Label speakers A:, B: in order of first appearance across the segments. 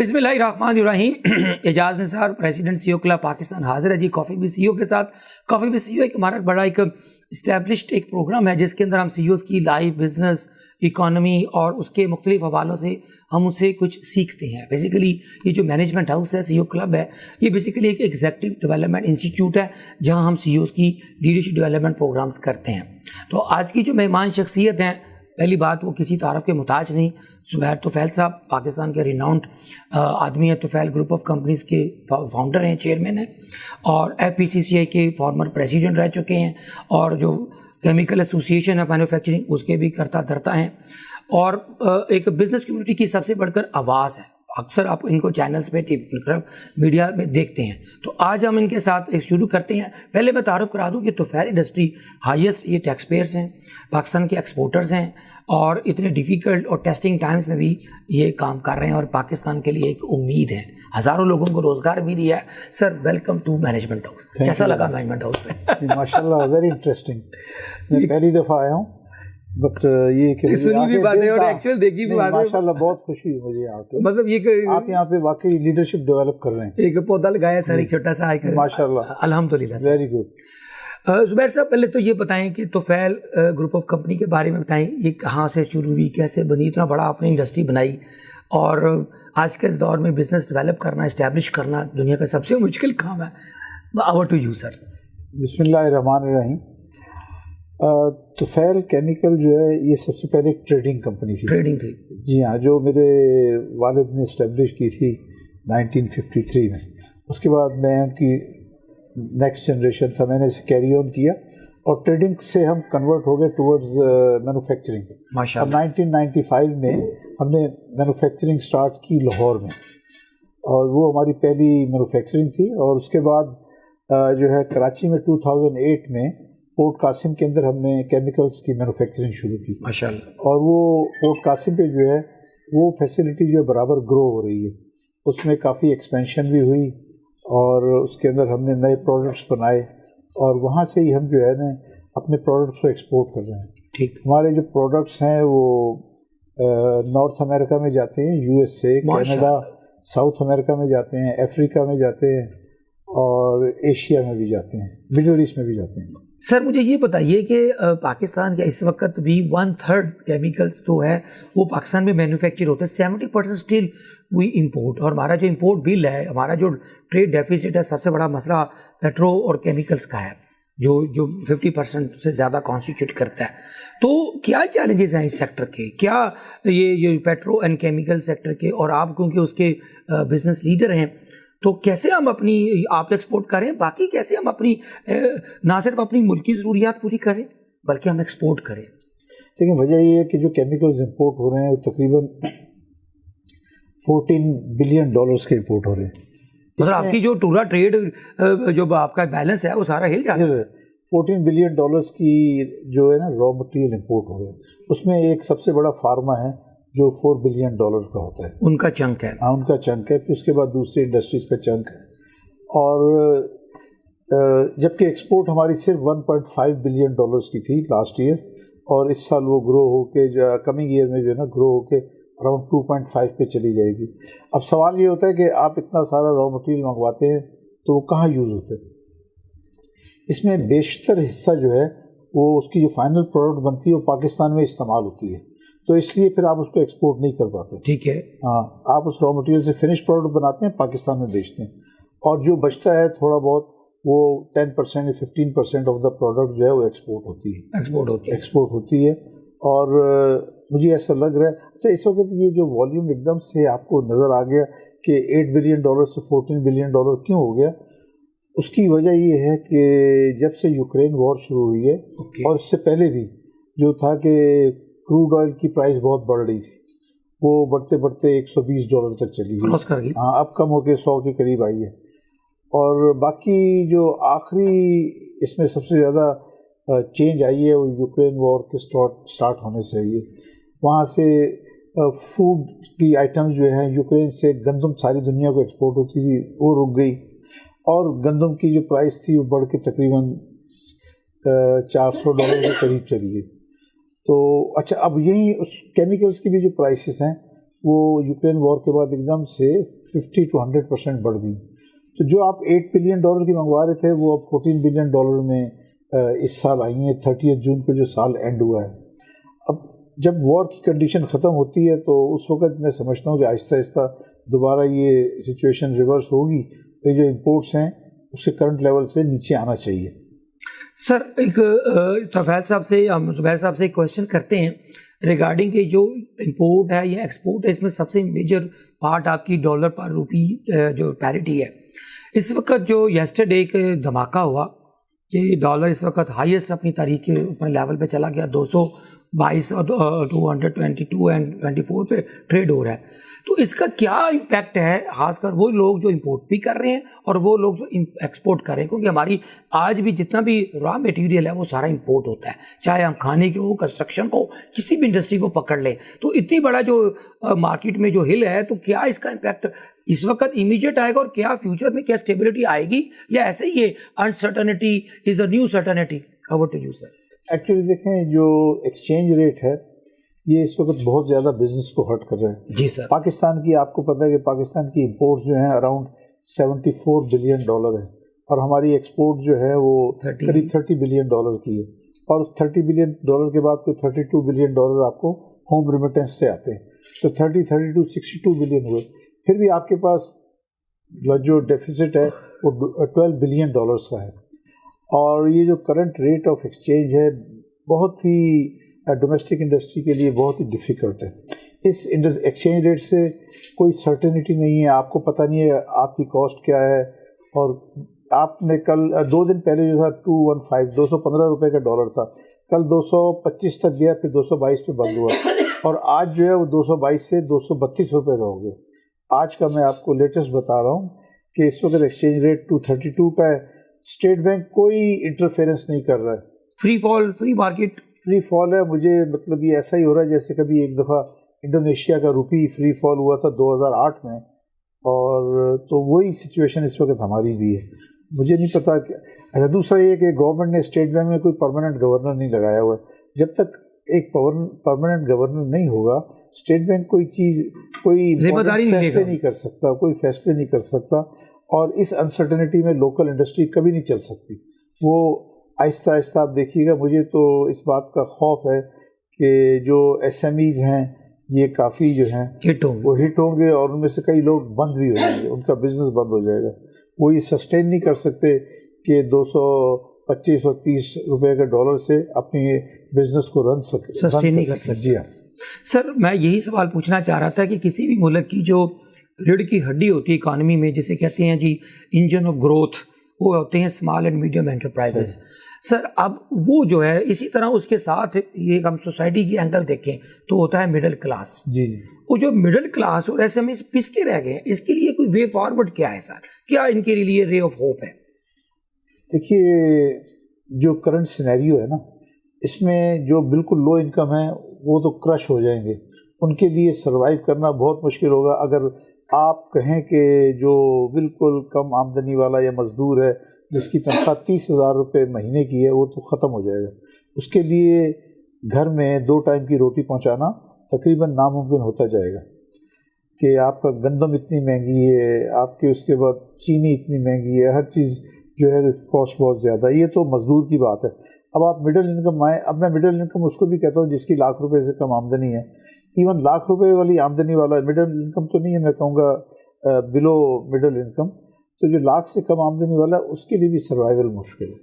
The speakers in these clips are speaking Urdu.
A: بسم اللہ الرحمن الرحیم. اعجاز نثار پریزیڈنٹ سی او کلب پاکستان حاضر ہے جی کافی ود سی او کے ساتھ. کافی ود سی او ایک ہمارا بڑا ایک اسٹیبلشڈ ایک پروگرام ہے جس کے اندر ہم سی اوز کی لائف، بزنس، اکانومی اور اس کے مختلف حوالوں سے ہم اسے کچھ سیکھتے ہیں. بیسیکلی یہ جو مینجمنٹ ہاؤس ہے سی او کلب ہے، یہ بیسیکلی ایک ایگزیکٹو ڈیولپمنٹ انسٹیٹیوٹ ہے جہاں ہم سی اوز کی لیڈرشپ ڈیولپمنٹ پروگرامز کرتے ہیں. تو آج کی جو مہمان شخصیت ہیں، پہلی بات وہ کسی تعارف کے محتاج نہیں. زبیر طفیل صاحب پاکستان کے ریناؤنڈ آدمی ہیں. طفیل گروپ آف کمپنیز کے فاؤنڈر ہیں، چیئرمین ہیں، اور ایف پی سی سی آئی کے فارمر پریزیڈنٹ رہ چکے ہیں، اور جو کیمیکل ایسوسیشن ہے مینوفیکچرنگ اس کے بھی کرتا دھرتا ہیں، اور ایک بزنس کمیونٹی کی سب سے بڑھ کر آواز ہے. اکثر آپ ان کو چینلز پہ میڈیا میں دیکھتے ہیں. تو آج ہم ان کے ساتھ شروع کرتے ہیں. پہلے میں تعارف کرا دوں کہ طفیل انڈسٹری ہائیسٹ یہ ٹیکس پیئرس ہیں، پاکستان کے ایکسپورٹرز ہیں، اور اتنے ڈیفیکلٹ اور ٹیسٹنگ ٹائمز میں بھی یہ کام کر رہے ہیں، اور پاکستان کے لیے ایک امید ہے. ہزاروں لوگوں کو روزگار بھی دیا ہے. Sir welcome to management house. کیسا لگا مینجمنٹ ہاؤس سے؟
B: ماشاء اللہ ویری انٹرسٹنگ. میں پہلی دفعہ آیا ہوں، بٹ یہ کہ
A: سنی بھی باتیں اور ایکچوئل دیکھی بھی باتیں.
B: ماشاء اللہ بہت خوشی ہوئی مجھے یہاں پہ.
A: مطلب یہ کہ
B: آپ یہاں پہ واقعی لیڈرشپ ڈیولپ کر رہے ہیں.
A: ایک پودا لگایا سر، ایک چھوٹا سا.
B: ماشاء اللہ
A: الحمدللہ
B: ویری گڈ.
A: زبیر صاحب پہلے تو یہ بتائیں کہ طفیل گروپ آف کمپنی کے بارے میں بتائیں. یہ کہاں سے شروع ہوئی، کیسے بنی، اتنا بڑا آپ نے انڈسٹری بنائی، اور آج کے اس دور میں بزنس ڈیولپ کرنا، اسٹیبلش کرنا دنیا کا سب سے مشکل کام ہے. Over to you sir.
B: بسم اللہ الرحمن الرحیم. طفیل کیمیکل جو ہے یہ سب سے پہلے ایک ٹریڈنگ کمپنی تھی.
A: ٹریڈنگ تھی
B: جی ہاں، جو میرے والد نے اسٹیبلش کی تھی 1953 میں. اس کے بعد میں ان کی نیکسٹ جنریشن تھا، میں نے اسے کیری آن کیا، اور ٹریڈنگ سے ہم کنورٹ ہو گئے ٹورڈز مینوفیکچرنگ.
A: ماشاء
B: اب
A: اللہ.
B: 1995 میں ہم نے مینوفیکچرنگ سٹارٹ کی لاہور میں، اور وہ ہماری پہلی مینوفیکچرنگ تھی. اور اس کے بعد جو ہے کراچی میں 2008 میں پورٹ قاسم کے اندر ہم نے کیمیکلز کی مینوفیکچرنگ شروع کی.
A: ماشاء اللہ.
B: اور وہ پورٹ قاسم پہ جو ہے وہ فیسلٹی جو ہے برابر گرو ہو رہی ہے. اس میں کافی ایکسپینشن بھی ہوئی، اور اس کے اندر ہم نے نئے پروڈکٹس بنائے، اور وہاں سے ہی ہم جو ہے نا اپنے پروڈکٹس کو ایکسپورٹ کر رہے ہیں.
A: ٹھیک.
B: ہمارے جو پروڈکٹس ہیں وہ نارتھ امریکہ میں جاتے ہیں، U S A, Canada, South America میں جاتے ہیں، افریقہ میں جاتے ہیں، اور ایشیا میں بھی جاتے ہیں، مڈل ایسٹ میں بھی جاتے ہیں.
A: سر مجھے یہ بتائیے کہ پاکستان کا اس وقت بھی 1/3 کیمیکل تو ہے وہ پاکستان میں مینوفیکچر ہوتا ہے. 70% اسٹل وی امپورٹ، اور ہمارا جو امپورٹ بل ہے، ہمارا جو ٹریڈ ڈیفیسٹ ہے، سب سے بڑا مسئلہ پیٹرو اور کیمیکلز کا ہے، جو 50% سے زیادہ کانسٹیٹیوٹ کرتا ہے. تو کیا چیلنجز ہیں اس سیکٹر کے؟ کیا یہ پیٹرو اینڈ کیمیکل سیکٹر کے، اور آپ کیونکہ اس کے بزنس لیڈر ہیں، تو کیسے ہم اپنی، آپ ایکسپورٹ کریں، باقی کیسے ہم اپنی نہ صرف اپنی ملکی ضروریات پوری کریں بلکہ ہم ایکسپورٹ کریں؟
B: دیکھیں وجہ یہ ہے کہ جو کیمیکلز امپورٹ ہو رہے ہیں وہ تقریباً $14 بلین کے امپورٹ ہو رہے ہیں.
A: مطلب آپ کی جو پورا ٹریڈ جو آپ کا بیلنس ہے وہ سارا ہل جاتا ہے.
B: $14 بلین کی جو ہے نا را مٹیریل امپورٹ ہو رہے ہیں. اس میں ایک سب سے بڑا فارما ہے جو $4 بلین کا ہوتا ہے، ان کا چنک ہے. ہاں ان کا چنک ہے. پھر اس کے بعد دوسری انڈسٹریز کا چنک ہے. اور جبکہ ایکسپورٹ ہماری صرف $1.5 بلین کی تھی لاسٹ ایئر، اور اس سال وہ گرو ہو کے جو کمنگ ایئر میں جو ہے نا گرو ہو کے اراؤنڈ 2.5 پہ چلی جائے گی. اب سوال یہ ہوتا ہے کہ آپ اتنا سارا را مٹیریل منگواتے ہیں تو وہ کہاں یوز ہوتے ہیں؟ اس میں بیشتر حصہ جو ہے وہ اس کی جو فائنل پروڈکٹ بنتی ہے وہ پاکستان میں استعمال ہوتی ہے، تو اس لیے پھر آپ اس کو ایکسپورٹ نہیں کر پاتے.
A: ٹھیک ہے.
B: ہاں، آپ اس را مٹیریل سے فنش پروڈکٹ بناتے ہیں، پاکستان میں بیچتے ہیں، اور جو بچتا ہے تھوڑا بہت وہ 10% یا 15% آف دا پروڈکٹ جو ہے وہ ایکسپورٹ ہوتی ہے. اور مجھے ایسا لگ رہا ہے، اچھا اس وقت یہ جو والیوم ایک دم سے آپ کو نظر آ گیا کہ $8 بلین سے $14 بلین کیوں ہو گیا، اس کی وجہ یہ ہے کہ جب سے یوکرین وار شروع ہوئی ہے، اور اس سے پہلے بھی جو تھا کہ کروڈ آئل کی پرائس بہت بڑھ رہی تھی، وہ بڑھتے بڑھتے $120 تک چلی گئی. ہاں اب کم ہو کے 100 کے قریب آئی ہے. اور باقی جو آخری اس میں سب سے زیادہ چینج آئی ہے وہ یوکرین وار کے سٹارٹ ہونے سے ہے. وہاں سے فوڈ کی آئٹمز جو ہیں، یوکرین سے گندم ساری دنیا کو ایکسپورٹ ہوتی تھی، وہ رک گئی، اور گندم کی جو پرائس تھی وہ بڑھ کے تقریباً $400 کے قریب چلی گئی. تو اچھا اب یہی اس کیمیکلز کی بھی جو پرائسز ہیں وہ یوکرین وار کے بعد ایک دم سے 50 to 100% بڑھ گئی. تو جو آپ $8 بلین کی منگوا رہے تھے وہ اب $14 بلین میں اس سال آئی ہیں. 30 جون کو جو سال اینڈ ہوا ہے. اب جب وار کی کنڈیشن ختم ہوتی ہے تو اس وقت میں سمجھتا ہوں کہ آہستہ آہستہ دوبارہ یہ سچویشن ریورس ہوگی. یہ جو امپورٹس ہیں اس کے کرنٹ لیول سے نیچے آنا چاہیے.
A: سر ایک زبیر صاحب سے ایک کویشچن کرتے ہیں ریگارڈنگ کہ جو امپورٹ ہے یا ایکسپورٹ ہے اس میں سب سے میجر پارٹ آپ کی ڈالر پر روپی جو پیرٹی ہے. اس وقت جو یسٹرڈے ایک دھماکہ ہوا کہ ڈالر اس وقت ہائیسٹ اپنی تاریخ کے اپنے لیول پہ چلا گیا, 222 اور 222 اینڈ 24 پہ ٹریڈ ہو رہا ہے. تو اس کا کیا امپیکٹ ہے خاص کر وہ لوگ جو امپورٹ بھی کر رہے ہیں اور وہ لوگ جو ایکسپورٹ کر رہے ہیں, کیونکہ ہماری آج بھی جتنا بھی را مٹیریل ہے وہ سارا امپورٹ ہوتا ہے, چاہے ہم کھانے کے ہو, کنسٹرکشن کو, کسی بھی انڈسٹری کو پکڑ لیں. تو اتنی بڑا جو مارکیٹ میں جو ہل ہے تو کیا اس کا امپیکٹ اس وقت امیجیٹ آئے گا اور کیا فیوچر میں کیا اسٹیبلٹی آئے گی یا ایسے ہی یہ uncertainty is the new certainty? Over to you sir.
B: Actually دیکھیں جو ایکسچینج ریٹ ہے یہ اس وقت بہت زیادہ بزنس کو ہرٹ کر رہے ہیں.
A: جی سر.
B: پاکستان کی آپ کو پتہ ہے کہ پاکستان کی امپورٹس جو ہیں اراؤنڈ $74 بلین ہے اور ہماری ایکسپورٹ جو ہے وہ قریب $30 بلین کی ہے. اور اس $30 بلین کے بعد کوئی $32 بلین آپ کو ہوم ریمیٹنس سے آتے ہیں. تو 32 62 بلین ہوئے. پھر بھی آپ کے پاس جو ڈیفیسٹ ہے وہ $12 بلین کا ہے. اور یہ جو کرنٹ ریٹ آف ایکسچینج ہے بہت ہی ڈومیسٹک انڈسٹری کے لیے بہت ہی ڈیفیکلٹ ہے. اس ایکسچینج ریٹ سے کوئی سرٹینٹی نہیں ہے, آپ کو پتہ نہیں ہے آپ کی کاسٹ کیا ہے. اور آپ نے کل 2 دن پہلے جو تھا 215 کا ڈالر تھا, کل 225 تک گیا, پھر 222 پہ بند ہوا اور آج جو ہے وہ 222 سے 232 کا ہو گیا. آج کا میں آپ کو لیٹسٹ بتا رہا ہوں کہ اس وقت ایکسچینج ریٹ 232 کا ہے. اسٹیٹ بینک کوئی انٹرفیئرنس نہیں کر رہا ہے.
A: فری مارکیٹ
B: فری فال ہے. مجھے مطلب یہ ایسا ہی ہو رہا ہے جیسے کبھی ایک دفعہ انڈونیشیا کا روپی فری فال ہوا تھا 2008 میں, اور تو وہی سچویشن اس وقت ہماری بھی ہے. مجھے نہیں پتا کہ اچھا. دوسرا یہ کہ گورنمنٹ نے اسٹیٹ بینک میں کوئی پرماننٹ گورنر نہیں لگایا ہوا ہے. جب تک ایک پرماننٹ گورنر نہیں ہوگا اسٹیٹ بینک کوئی فیصلے نہیں کر سکتا, کوئی فیصلے نہیں کر سکتا. اور اس انسرٹنٹی میں لوکل انڈسٹری کبھی نہیں چل سکتی. وہ آہستہ آہستہ آپ دیکھیے گا. مجھے تو اس بات کا خوف ہے کہ جو ایس ایم ایز ہیں یہ کافی جو ہیں وہ ہٹ ہوں گے اور ان میں سے کئی لوگ بند بھی ہو جائیں گے, ان کا بزنس بند ہو جائے گا. وہ یہ سسٹین نہیں کر سکتے کہ 225 اور 30 روپے کے ڈالر سے اپنی بزنس کو
A: سسٹین نہیں کر سکتے.
B: جی ہاں
A: سر, میں یہی سوال پوچھنا چاہ رہا تھا کہ کسی بھی ملک کی جو ریڑھ کی ہڈی ہوتی ہے اکانومی میں, جسے کہتے ہیں جی انجن آف گروتھ, وہ ہوتے ہیں اسمال اینڈ میڈیم انٹرپرائزز. سر اب وہ جو ہے اسی طرح اس کے ساتھ یہ ہم سوسائٹی کی اینگل دیکھیں تو ہوتا ہے مڈل کلاس.
B: جی
A: وہ جو مڈل کلاس اور ایسے میں پس کے رہ گئے ہیں, اس کے لیے کوئی وے فارورڈ کیا ہے سر؟ کیا ان کے لیے رے آف ہوپ ہے؟
B: دیکھیے جو کرنٹ سینیریو ہے نا, اس میں جو بالکل لو انکم ہے وہ تو کرش ہو جائیں گے. ان کے لیے سروائیو کرنا بہت مشکل ہوگا. اگر آپ کہیں کہ جو بالکل کم آمدنی والا یا مزدور ہے جس کی تنخواہ 30,000 روپے مہینے کی ہے وہ تو ختم ہو جائے گا. اس کے لیے گھر میں 2 ٹائم کی روٹی پہنچانا تقریباً ناممکن ہوتا جائے گا. کہ آپ کا گندم اتنی مہنگی ہے, آپ کے اس کے بعد چینی اتنی مہنگی ہے, ہر چیز جو ہے کاسٹ بہت زیادہ ہے. یہ تو مزدور کی بات ہے. اب آپ مڈل انکم آئیں, اب میں مڈل انکم اس کو بھی کہتا ہوں جس کی $1,00,000 سے کم آمدنی ہے. ایون $1,00,000 والی آمدنی والا مڈل انکم تو نہیں ہے, میں کہوں گا بلو مڈل انکم. تو جو $1,00,000 سے کم آمدنی والا ہے اس کے لیے بھی سروائیول مشکل ہے.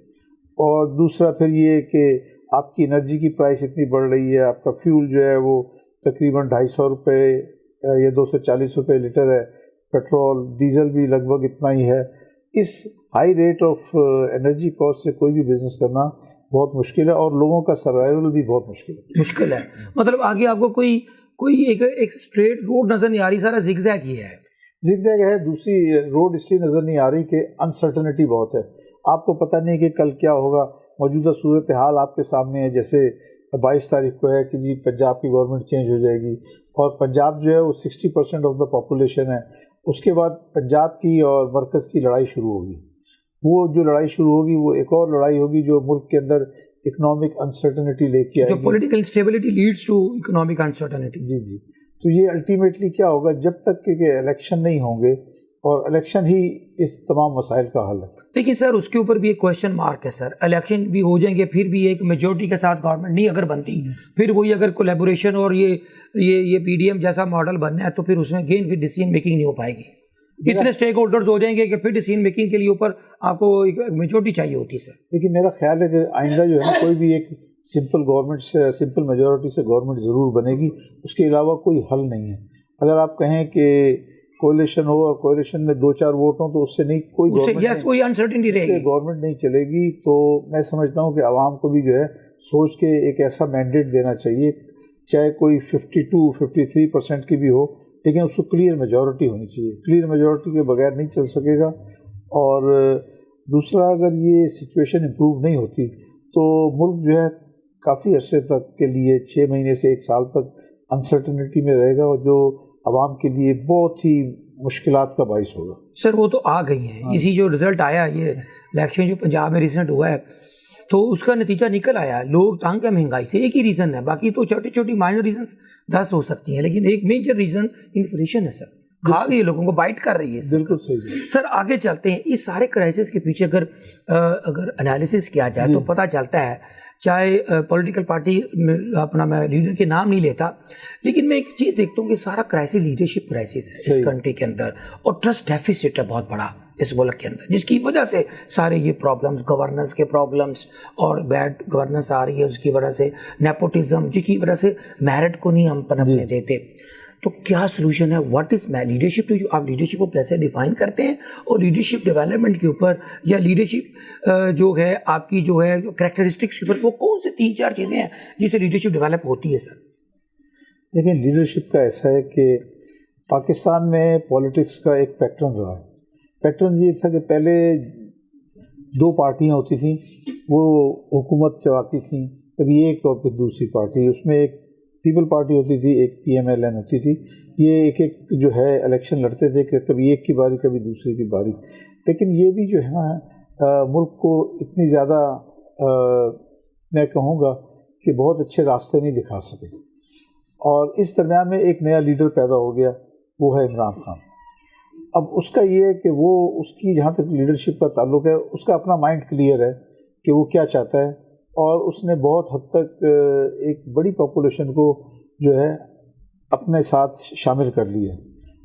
B: اور دوسرا پھر یہ کہ آپ کی انرجی کی پرائس اتنی بڑھ رہی ہے, آپ کا فیول جو ہے وہ تقریباً $250 یا $240 لیٹر ہے, پیٹرول ڈیزل بھی لگ بھگ اتنا ہی ہے. اس high rate of energy cost سے کوئی بھی بزنس کرنا بہت مشکل ہے اور لوگوں کا سروائیول بھی بہت مشکل ہے.
A: مطلب آگے آپ کو کوئی ایک اسٹریٹ روڈ نظر نہیں آ رہی, سارا زگ زیگ ہی ہے.
B: زگ زیگ ہے. دوسری روڈ اس لیے نظر نہیں آ رہی کہ انسرٹنٹی بہت ہے. آپ کو پتہ نہیں کہ کل کیا ہوگا. موجودہ صورتحال آپ کے سامنے ہے. جیسے 22 تاریخ کو ہے کہ جی پنجاب کی گورنمنٹ چینج ہو جائے گی اور پنجاب جو ہے وہ 60% آف دا پاپولیشن ہے. اس کے بعد پنجاب کی اور مرکز کی لڑائی شروع ہوگی. وہ جو لڑائی شروع ہوگی وہ ایک اور لڑائی ہوگی جو ملک کے اندر اکنامک انسرٹنٹی لے کے آئے گی.
A: Political instability leads to economic uncertainty.
B: جی. تو یہ الٹیمیٹلی کیا ہوگا، جب تک کہ الیکشن نہیں ہوں گے، اور الیکشن ہی اس تمام مسائل کا حل ہے.
A: لیکن سر اس کے اوپر بھی ایک کویشچن مارک ہے سر، الیکشن بھی ہو جائیں گے پھر بھی ایک میجورٹی کے ساتھ گورنمنٹ نہیں اگر بنتی، پھر وہی اگر کولیبوریشن اور یہ پی ڈی ایم جیسا ماڈل بننا ہے تو پھر اس میں اگین پھر ڈیسیژن میکنگ نہیں ہو پائے گی. اتنے اسٹیک ہولڈرز ہو جائیں گے کہ پھر ڈیسیژن میکنگ کے لیے اوپر آپ کو ایک میجورٹی چاہیے ہوتی ہے سر.
B: لیکن میرا خیال ہے کہ آئندہ جو ہے نا کوئی بھی ایک سمپل گورنمنٹ سے، سمپل میجورٹی سے گورنمنٹ ضرور بنے گی، اس کے علاوہ کوئی حل نہیں ہے. اگر آپ کہیں کہ کولیشن ہو اور کولیشن میں 2-4 ووٹ ہوں تو اس سے نہیں کوئی
A: انسرٹنٹی رہے گی،
B: گورنمنٹ نہیں چلے گی. تو میں سمجھتا ہوں کہ عوام کو بھی جو ہے سوچ کے ایک ایسا مینڈیٹ دینا چاہیے، چاہے کوئی 52-53% کی بھی ہو، لیکن اس کو کلیئر میجورٹی ہونی چاہیے. کلیئر میجورٹی کے بغیر نہیں چل سکے گا. اور دوسرا، اگر یہ سچویشن امپروو نہیں ہوتی تو ملک جو ہے کافی عرصے تک کے لیے 6 مہینے سے 1 سال تک انسرٹنٹی میں رہے گا، اور جو عوام کے لیے بہت ہی مشکلات کا باعث ہوگا.
A: سر وہ تو آ گئی ہیں، اسی جو رزلٹ آیا یہ الیکشن جو پنجاب میں ریسنٹ ہوا ہے تو اس کا نتیجہ نکل آیا، لوگ تنگ ہے مہنگائی سے. ایک ہی ریزن ہے، باقی تو چھوٹی چھوٹی مائنر ریزنس 10 ہو سکتی ہیں، لیکن ایک میجر ریزن انفلیشن ہے سر. کھا گئی لوگوں کو، بائٹ کر رہی ہے.
B: بالکل صحیح.
A: سر آگے چلتے ہیں. اس سارے کرائسس کے پیچھے اگر انالیسس کیا جائے تو پتہ چلتا ہے، چاہے پولیٹیکل پارٹی اپنا میں لیڈر کے نام نہیں لیتا، لیکن میں ایک چیز دیکھتا ہوں کہ سارا کرائسس لیڈرشپ کرائسس ہے اس کنٹری کے اندر، اور ٹرسٹ ڈیفیسٹ ہے بہت بڑا اس ملک کے اندر، جس کی وجہ سے سارے یہ پرابلمس، گورننس کے پرابلمس اور بیڈ گورننس آ رہی ہے، اس کی وجہ سے نیپوٹزم، جس کی وجہ سے میرٹ کو نہیں ہم پنپنے دیتے. تو کیا سلوشن ہے؟ What is leadership? آپ لیڈرشپ کو کیسے ڈیفائن کرتے ہیں؟ اور لیڈرشپ ڈیولپمنٹ کے اوپر یا لیڈرشپ جو ہے آپ کی جو ہے کریکٹرسٹکس کے اوپر وہ کون سے 3-4 چیزیں ہیں جس سے لیڈرشپ ڈیولپ ہوتی ہے سر؟
B: دیکھیں، لیڈرشپ کا ایسا ہے کہ پاکستان میں پولیٹکس کا ایک پیٹرن رہا ہے. پیٹرن یہ تھا کہ پہلے 2 پارٹیاں ہوتی تھیں، وہ حکومت چلاتی تھیں، کبھی ایک اور پھر دوسری پارٹی. اس میں ایک پیپل پارٹی ہوتی تھی، ایک PMLN ہوتی تھی. یہ ایک جو ہے الیکشن لڑتے تھے کہ کبھی ایک کی باری کبھی دوسرے کی باری. لیکن یہ بھی جو ہے نا ملک کو اتنی زیادہ میں کہوں گا کہ بہت اچھے راستے نہیں دکھا سکے. اور اس درمیان میں ایک نیا لیڈر پیدا ہو گیا، وہ ہے عمران خان. اب اس کا یہ ہے کہ وہ اس کی جہاں تک لیڈرشپ کا تعلق ہے، اس کا اپنا مائنڈ کلیئر ہے کہ وہ کیا چاہتا ہے، اور اس نے بہت حد تک ایک بڑی پاپولیشن کو جو ہے اپنے ساتھ شامل کر لیا.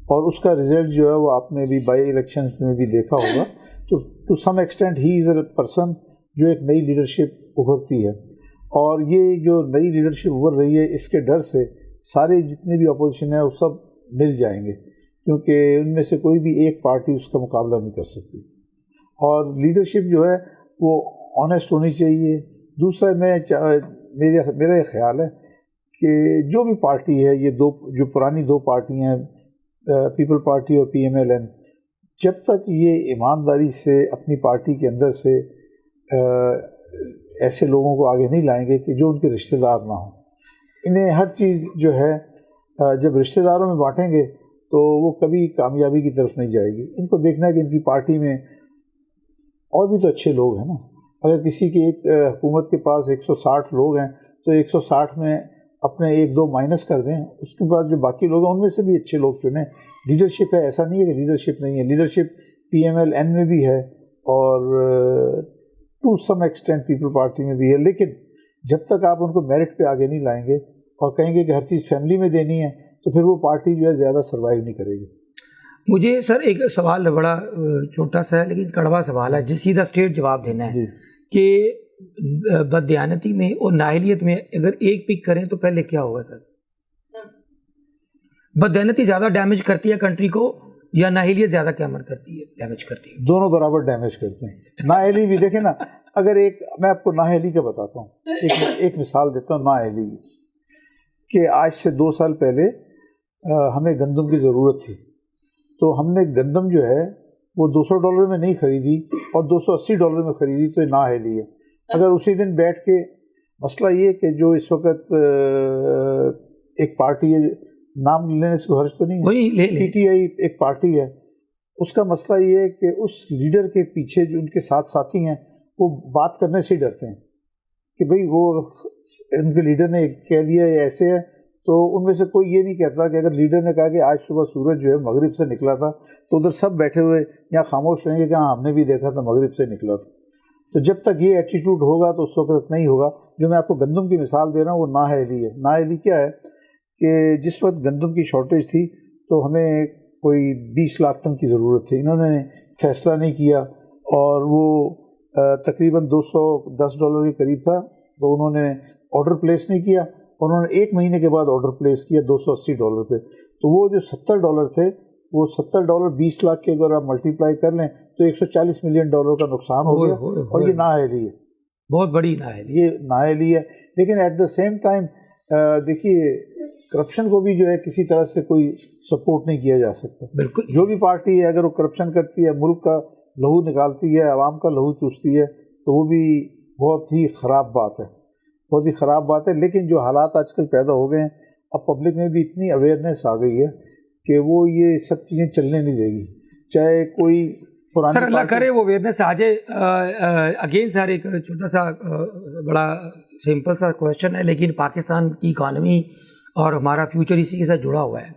B: اور اس کا رزلٹ جو ہے وہ آپ نے بھی بائی الیکشنز میں بھی دیکھا ہوگا. تو to some extent he is a person جو ایک نئی لیڈرشپ ابھرتی ہے. اور یہ جو نئی لیڈرشپ ابھر رہی ہے، اس کے ڈر سے سارے جتنے بھی اپوزیشن ہیں وہ سب مل جائیں گے، کیونکہ ان میں سے کوئی بھی ایک پارٹی اس کا مقابلہ نہیں کر سکتی. اور لیڈرشپ جو ہے وہ آنیسٹ ہونی چاہیے. دوسرا، میرا یہ خیال ہے کہ جو بھی پارٹی ہے، یہ جو پرانی 2 پارٹیاں ہیں، پیپل پارٹی اور PMLN، جب تک یہ ایمانداری سے اپنی پارٹی کے اندر سے ایسے لوگوں کو آگے نہیں لائیں گے کہ جو ان کے رشتہ دار نہ ہوں. انہیں ہر چیز جو ہے جب رشتہ داروں میں بانٹیں گے تو وہ کبھی کامیابی کی طرف نہیں جائے گی. ان کو دیکھنا ہے کہ ان کی پارٹی میں اور بھی تو اچھے لوگ ہیں نا. اگر کسی کی ایک حکومت کے پاس 160 لوگ ہیں تو 160 میں اپنے 1-2 مائنس کر دیں، اس کے بعد جو باقی لوگ ہیں ان میں سے بھی اچھے لوگ چنیں. لیڈرشپ ہے، ایسا نہیں ہے کہ لیڈرشپ نہیں ہے. لیڈرشپ PMLN میں بھی ہے اور to some extent people party میں بھی ہے. لیکن جب تک آپ ان کو میرٹ پہ آگے نہیں لائیں گے اور کہیں گے کہ ہر چیز فیملی میں دینی ہے، تو پھر وہ پارٹی جو ہے زیادہ سروائیو نہیں کرے گی.
A: مجھے سر ایک سوال بڑا چھوٹا سا ہے لیکن کڑوا سوال ہے، جس سیدھا اسٹریٹ جواب دینا ہے کہ بددیانتی میں اور نااہلیت میں اگر ایک پک کریں تو پہلے کیا ہوگا سر؟ بددیانتی زیادہ ڈیمیج کرتی ہے کنٹری کو یا نااہلیت زیادہ کرتی ہے ڈیمیج کرتی ہے؟
B: دونوں برابر ڈیمیج کرتے ہیں. نااہلی بھی دیکھیں نا، اگر میں آپ کو نااہلی کا بتاتا ہوں، ایک مثال دیتا ہوں نااہلی کی، کہ آج سے 2 سال پہلے ہمیں گندم کی ضرورت تھی، تو ہم نے گندم جو ہے وہ $200 میں نہیں خریدی اور $280 میں خریدی، تو یہ نااہلی ہے. اگر اسی دن بیٹھ کے مسئلہ یہ کہ جو اس وقت ایک پارٹی ہے، نام لینے سے حرج تو نہیں ہے، PTI ایک پارٹی ہے، اس کا مسئلہ یہ ہے کہ اس لیڈر کے پیچھے جو ان کے ساتھ ساتھی ہیں وہ بات کرنے سے ہی ڈرتے ہیں کہ بھئی وہ ان کے لیڈر نے کہہ دیا یہ ایسے ہے تو ان میں سے کوئی یہ نہیں کہتا کہ اگر لیڈر نے کہا کہ آج صبح سورج جو ہے مغرب سے نکلا تھا تو ادھر سب بیٹھے ہوئے یہاں خاموش رہیں گے کہ ہاں ہم نے بھی دیکھا تھا مغرب سے نکلا تھا. تو جب تک یہ ایٹیٹیوڈ ہوگا تو اس وقت نہیں ہوگا. جو میں آپ کو گندم کی مثال دے رہا ہوں وہ نااہلی ہے. نااہلی کیا ہے کہ جس وقت گندم کی شارٹیج تھی تو ہمیں کوئی 20 لاکھ ٹن کی ضرورت تھی. انہوں نے فیصلہ نہیں کیا اور وہ تقریباً $210 کے قریب تھا تو انہوں نے آرڈر پلیس نہیں کیا. انہوں نے 1 مہینے کے بعد آرڈر پلیس کیا $280 پہ. تو وہ جو $70 تھے وہ $70 20 لاکھ کے اگر آپ ملٹیپلائی کر لیں تو $140 ملین کا نقصان ہو گیا. اور یہ نااہلی ہے,
A: بہت بڑی نااہلی,
B: یہ نااہلی ہے. لیکن ایٹ دا سیم ٹائم دیکھیے کرپشن کو بھی جو ہے کسی طرح سے کوئی سپورٹ نہیں کیا جا سکتا.
A: بالکل,
B: جو بھی پارٹی ہے اگر وہ کرپشن کرتی ہے, ملک کا لہو نکالتی ہے, عوام کا لہو چوستی ہے, تو وہ بھی بہت ہی خراب بات ہے, بہت ہی خراب بات ہے. لیکن جو حالات آج کل پیدا ہو گئے ہیں, اب پبلک میں بھی اتنی اویئرنیس آ گئی ہے کہ وہ یہ سب چیزیں چلنے نہیں دے گی. چاہے کوئی
A: سر اللہ کرے وہ اویئرنیس آ جائے. اگین سر ایک چھوٹا سا بڑا سمپل سا کویشچن ہے, لیکن پاکستان کی اکانومی اور ہمارا فیوچر اسی کے ساتھ جڑا ہوا ہے.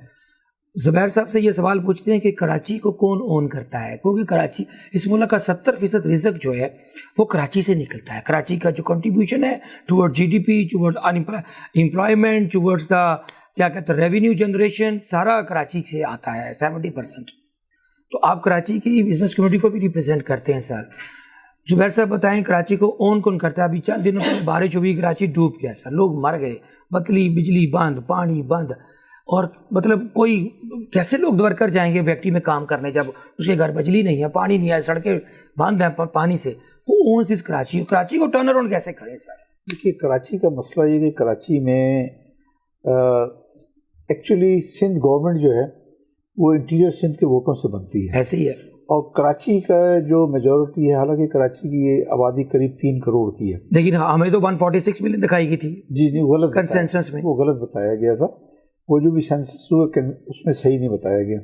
A: زبیر صاحب سے یہ سوال پوچھتے ہیں کہ کراچی کو کون اون کرتا ہے, کیونکہ کراچی اس ملک کا 70% رزق جو ہے وہ کراچی سے نکلتا ہے. کراچی کا جو کنٹریبیوشن ہے toward GDP, toward employment, towards the کیا کہتے ہیں ریونیو جنریشن, سارا کراچی سے آتا ہے 70%. تو آپ کراچی کی بزنس کمیونٹی کو بھی ریپرزینٹ کرتے ہیں سر. زبیر صاحب بتائیں کراچی کو اون کون کرتا ہے؟ ابھی چند دنوں پہلے بارش ہوئی, کراچی ڈوب گیا سر, لوگ مر گئے, بجلی بند, پانی بند, اور مطلب کوئی کیسے لوگ ورکر جائیں گے فیکٹری میں کام کرنے جب اس کے گھر بجلی نہیں ہے, پانی نہیں ہے, سڑکیں بند ہیں پانی سے. وہ اونس دس کراچی کو ٹرن اراؤنڈ کیسے کریں سر؟
B: دیکھیے کراچی کا مسئلہ یہ کہ کراچی میں ایکچولی سندھ گورنمنٹ جو ہے وہ انٹیریئر سندھ کے ووٹوں سے بنتی ہے.
A: ایسے ہی ہے.
B: اور کراچی کا جو میجورٹی ہے, حالانکہ کراچی کی یہ آبادی قریب 3 کروڑ کی ہے,
A: لیکن ہمیں تو 146 ملین دکھائی گئی تھی.
B: جی نہیں, غلط
A: کنسنسس میں
B: وہ غلط بتایا گیا تھا. وہ جو بھی سینسس ہوا اس میں صحیح نہیں بتایا گیا.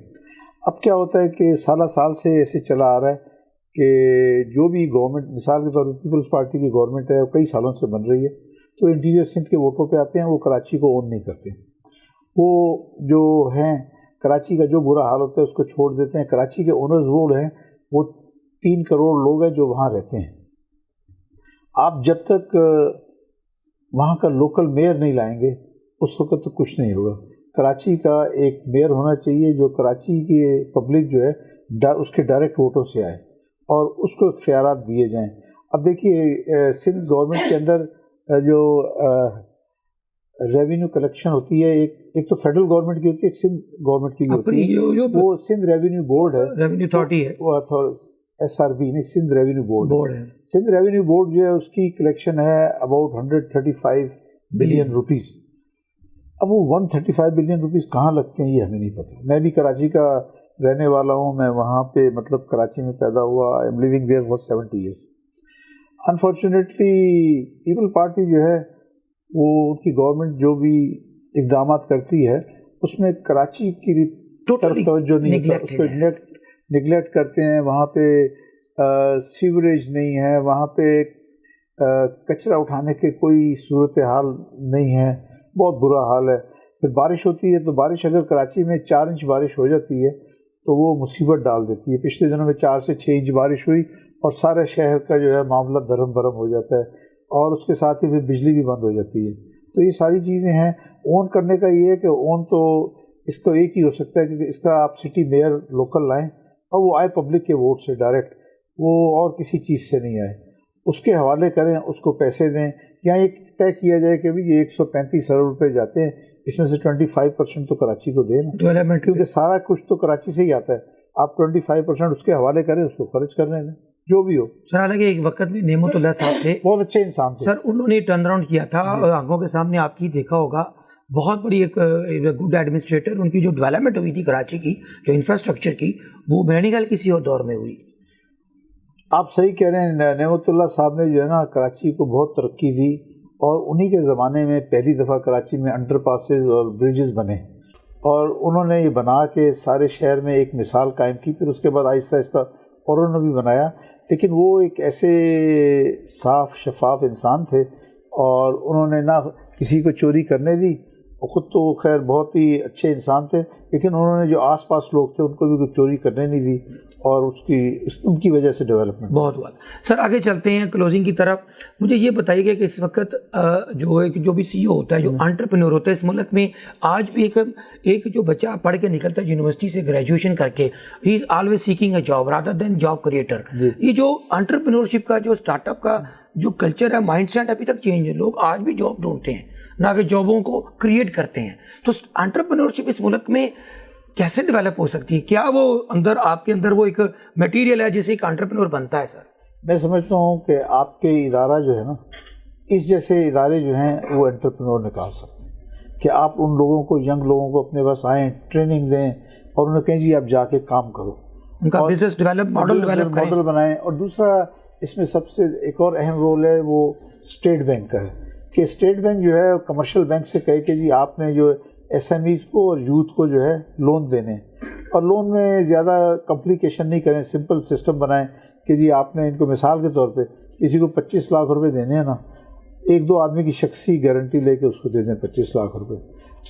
B: اب کیا ہوتا ہے کہ سالہ سال سے ایسے چلا آ رہا ہے کہ جو بھی گورنمنٹ, مثال کے طور پر پیپلز پارٹی کی گورنمنٹ ہے, کئی سالوں سے بن رہی ہے, تو انٹیریئر سندھ کے ووٹوں پہ آتے ہیں, وہ کراچی کو اون نہیں کرتے. وہ جو ہیں کراچی کا جو برا حال ہوتا ہے اس کو چھوڑ دیتے ہیں. کراچی کے اونرز وہ ہیں, وہ 3 کروڑ لوگ ہیں جو وہاں رہتے ہیں. آپ جب تک وہاں کا لوکل میئر نہیں لائیں گے اس وقت تو کچھ نہیں ہوگا. کراچی کا ایک میئر ہونا چاہیے جو کراچی کی پبلک جو ہے اس کے ڈائریکٹ ووٹوں سے آئے اور اس کو اختیارات دیے جائیں. اب دیکھیے سندھ گورنمنٹ کے اندر جو ریونیو کلیکشن ہوتی ہے, ایک تو فیڈرل گورنمنٹ کی ہوتی ہے, ایک سندھ گورنمنٹ کی ہوتی ہے. وہ سندھ ریونیو بورڈ ہے,
A: ریونیو اتھارٹی ہے,
B: SRB نہیں, سندھ ریونیو بورڈ
A: ہے.
B: سندھ ریونیو بورڈ جو ہے اس کی کلیکشن ہے اباؤٹ 135 بلین روپیز. اب وہ 135 بلین روپیز کہاں لگتے ہیں یہ ہمیں نہیں پتہ. میں بھی کراچی کا رہنے والا ہوں, میں وہاں پہ مطلب کراچی میں پیدا ہوا. I am living there for 70 years. Unfortunately people party جو ہے وہ ان کی گورنمنٹ جو بھی اقدامات کرتی ہے اس میں کراچی کی طرف توجہ نہیں ہوتا, اس کو نگلیکٹ کرتے ہیں. وہاں پہ سیوریج نہیں ہے, وہاں پہ کچرا اٹھانے کے کوئی صورتحال نہیں ہے, بہت برا حال ہے. پھر بارش ہوتی ہے تو بارش اگر کراچی میں 4 انچ بارش ہو جاتی ہے تو وہ مصیبت ڈال دیتی ہے. پچھلے دنوں میں 4 سے 6 انچ بارش ہوئی اور سارے شہر کا جو ہے معاملہ درم برم ہو جاتا ہے, اور اس کے ساتھ ہی پھر بجلی بھی بند ہو جاتی ہے. تو یہ ساری چیزیں ہیں. اون کرنے کا یہ ہے کہ اون تو اس کو ایک ہی ہو سکتا ہے کہ اس کا آپ سٹی میئر لوکل لائیں اور وہ آئے پبلک کے ووٹ سے ڈائریکٹ, وہ اور کسی چیز سے نہیں آئے. اس کے حوالے کریں, اس کو پیسے دیں, یا ایک طے کیا جائے کہ یہ 135 ارب روپے جاتے ہیں, اس میں سے 25% تو کراچی کو دیں نا, کیونکہ سارا کچھ تو کراچی سے ہی آتا ہے. آپ 25% اس کے حوالے کریں, اس کو خرچ کرنے دیں جو بھی ہو.
A: سر حالانکہ ایک وقت میں نعمت اللہ صاحب تھے,
B: بہت اچھے انسان تھے
A: سر, انہوں نے ٹرن اراؤنڈ کیا تھا. آنکھوں کے سامنے آپ کی دیکھا ہوگا, بہت بڑی ایک گڈ ایڈمنسٹریٹر. ان کی جو ڈیولپمنٹ ہوئی تھی کراچی کی, جو انفراسٹرکچر کی, وہ میرے نہیں خیال کسی اور دور میں ہوئی.
B: آپ صحیح کہہ رہے ہیں. نعمت اللہ صاحب نے جو ہے نا کراچی کو بہت ترقی دی, اور انہی کے زمانے میں پہلی دفعہ کراچی میں انڈر پاسز اور بریجز بنے, اور انہوں نے یہ بنا کے سارے شہر میں ایک مثال قائم کی. پھر اس کے بعد آہستہ آہستہ اور انہوں نے بھی بنایا. لیکن وہ ایک ایسے صاف شفاف انسان تھے, اور انہوں نے نہ کسی کو چوری کرنے دی خود تو خیر بہت ہی اچھے انسان تھے، لیکن انہوں نے جو آس پاس لوگ تھے ان کو بھی کچھ چوری کرنے نہیں دی، اور ان کی وجہ سے ڈیولپمنٹ
A: بہت ہوا. سر آگے چلتے ہیں کلوزنگ کی طرف. مجھے یہ بتائیے گا کہ اس وقت جو بھی سی او ہوتا ہے، جو انٹرپرینور ہوتا ہے اس ملک میں، آج بھی ایک جو بچہ پڑھ کے نکلتا ہے یونیورسٹی سے گریجویشن کر کے، he is always seeking a job rather than job creator. یہ جو انٹرپرینورشپ کا جو اسٹارٹ اپ کا جو کلچر ہے، مائنڈ سیٹ ابھی تک چینج ہے. لوگ آج بھی جاب ڈھونڈتے ہیں نہ کہ جابوں کو کریٹ کرتے ہیں. تو انٹرپرینورشپ اس ملک میں کیسے ڈیولپ ہو سکتی ہے؟ کیا وہ آپ کے اندر وہ ایک میٹیریل ہے جسے ایک انٹرپرینور بنتا ہے؟ سر
B: میں سمجھتا ہوں کہ آپ کے ادارہ جو ہے نا، اس جیسے ادارے جو ہیں وہ انٹرپرینور نکال سکتے ہیں، کہ آپ ان لوگوں کو، ینگ لوگوں کو اپنے پاس آئیں، ٹریننگ دیں، اور انہیں کہیں جی آپ جا کے کام کرو،
A: ان کا بزنس ماڈل
B: بنائیں. اور دوسرا اس میں سب سے ایک اور اہم رول ہے وہ اسٹیٹ بینک کا ہے، کہ اسٹیٹ بینک جو ہے کمرشل بینک سے کہے کہ جی آپ نے جو ایس ایم ایز کو اور یوتھ کو جو ہے لون دینے، اور لون میں زیادہ کمپلیکیشن نہیں کریں، سمپل سسٹم بنائیں کہ جی آپ نے ان کو مثال کے طور پہ کسی کو 25 لاکھ روپے دینے ہیں نا، 1-2 آدمی کی شخصی گارنٹی لے کے اس کو دے دیں 25 لاکھ روپے.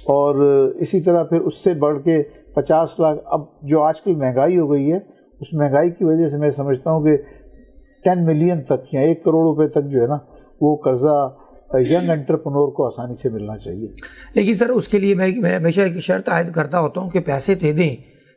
B: اور اسی طرح پھر اس سے بڑھ کے 50 لاکھ. اب جو آج کل مہنگائی ہو گئی ہے، اس مہنگائی کی وجہ سے میں سمجھتا ہوں کہ 10 ملین تک یا 1 کروڑ روپے تک جو ہے نا وہ قرضہ ینگ انٹرپرنور کو آسانی سے ملنا چاہیے.
A: لیکن سر اس کے لیے میں ہمیشہ ایک شرط عائد کرتا ہوتا ہوں کہ پیسے دے دیں،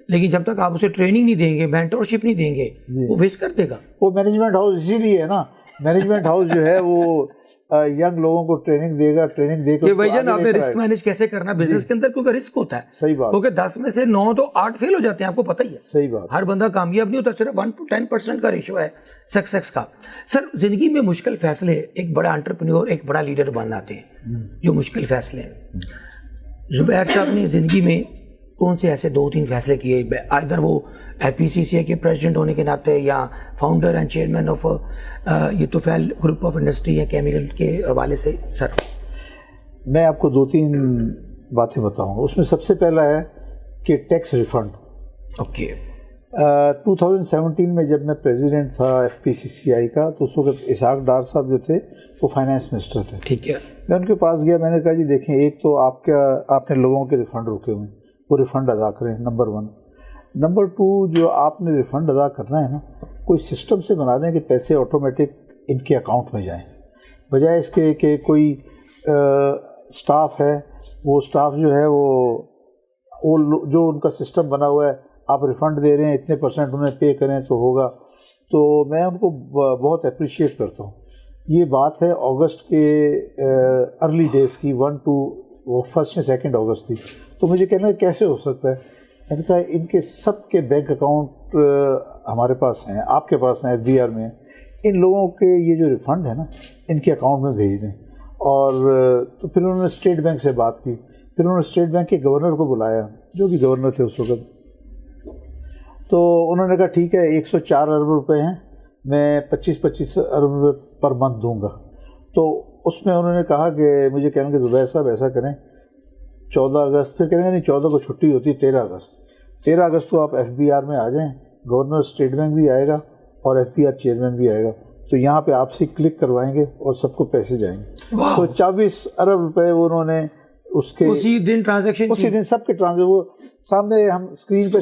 A: لیکن جب تک آپ اسے ٹریننگ نہیں دیں گے، مینٹورشپ نہیں دیں گے، وہ ویسٹ کر دے گا.
B: وہ مینجمنٹ ہاؤس اسی لیے ہے نا، مینجمنٹ ہاؤس جو ہے وہ ینگ لوگوں کو ٹریننگ دے گا، ٹریننگ دے کے
A: بھائی جان آپ نے رسک مینیج کیسے کرنا بزنس کے اندر، کیونکہ رسک ہوتا ہے.
B: صحیح بات،
A: کیونکہ 10 میں سے 9 تو 8 فیل ہو جاتے ہیں، آپ کو پتہ ہی ہے.
B: صحیح بات،
A: ہر بندہ کامیاب نہیں ہوتا، صرف 1 to 10% کا ریشو ہے سکسیس کا. سر زندگی میں مشکل فیصلے ایک بڑا انٹرپرینور، ایک بڑا لیڈر بناتے ہیں. جو مشکل فیصلے ہیں، زبیر صاحب نے زندگی میں کون سے ایسے 2-3 فیصلے کیے، ادھر وہ IPCCI کے پریزیڈنٹ ہونے کے ناطے، یا فاؤنڈر اینڈ چیئرمین آف یہ توفیل گروپ آف انڈسٹری یا کیمیکل کے حوالے سے؟ سر
B: میں آپ کو 2-3 باتیں بتاؤں گا. اس میں سب سے پہلا ہے کہ ٹیکس ریفنڈ.
A: اوکے.
B: 2017 میں جب میں پریزیڈنٹ تھا FPCCI کا، تو اس وقت اسحاق ڈار صاحب جو تھے وہ فائنانس منسٹر تھے.
A: ٹھیک ہے.
B: میں ان کے پاس گیا، میں نے کہا جی دیکھیں، ایک تو آپ نے لوگوں کے ریفنڈ روکے ہوئے ہیں، وہ ریفنڈ ادا کریں، نمبر 1. نمبر 2، جو آپ نے ریفنڈ ادا کرنا ہے نا، کوئی سسٹم سے بنا دیں کہ پیسے آٹومیٹک ان کے اکاؤنٹ میں جائیں، بجائے اس کے کہ کوئی سٹاف ہے، وہ سٹاف جو ہے وہ جو ان کا سسٹم بنا ہوا ہے، آپ ریفنڈ دے رہے ہیں، اتنے % انہیں پے کریں تو ہوگا. تو میں ان کو بہت اپریشیٹ کرتا ہوں. یہ بات ہے اگست کے ارلی ڈیز کی، 1 یا 2 اگست تھی. تو مجھے کہنا کیسے ہو سکتا ہے؟ میں نے کہا ان کے سب کے بینک اکاؤنٹ ہمارے پاس ہیں، آپ کے پاس ہیں، FBR میں. ان لوگوں کے یہ جو ریفنڈ ہے نا، ان کے اکاؤنٹ میں بھیج دیں. اور تو پھر انہوں نے اسٹیٹ بینک سے بات کی، پھر انہوں نے اسٹیٹ بینک کے گورنر کو بلایا، جو بھی گورنر تھے اس وقت. تو انہوں نے کہا ٹھیک ہے، 104 ارب روپے ہیں، میں 25 ارب روپے پر منتھ دوں گا. تو اس میں انہوں نے کہا کہ مجھے کہیں گے زبیر صاحب ایسا کریں، 14 اگست، پھر کہیں گے نہیں 14 کو چھٹی ہوتی ہے، 13 اگست کو آپ FBR میں آ جائیں، گورنر اسٹیٹ بینک بھی آئے گا اور FBR چیئرمین بھی آئے گا، تو یہاں پہ آپ سے کلک کروائیں گے اور سب کو پیسے جائیں گے. تو 24 ارب روپے وہ انہوں نے اس کے
A: اسی دن ٹرانزیکشن،
B: اسی دن سب کے ٹرانزیکشن، وہ سامنے ہم اسکرین پہ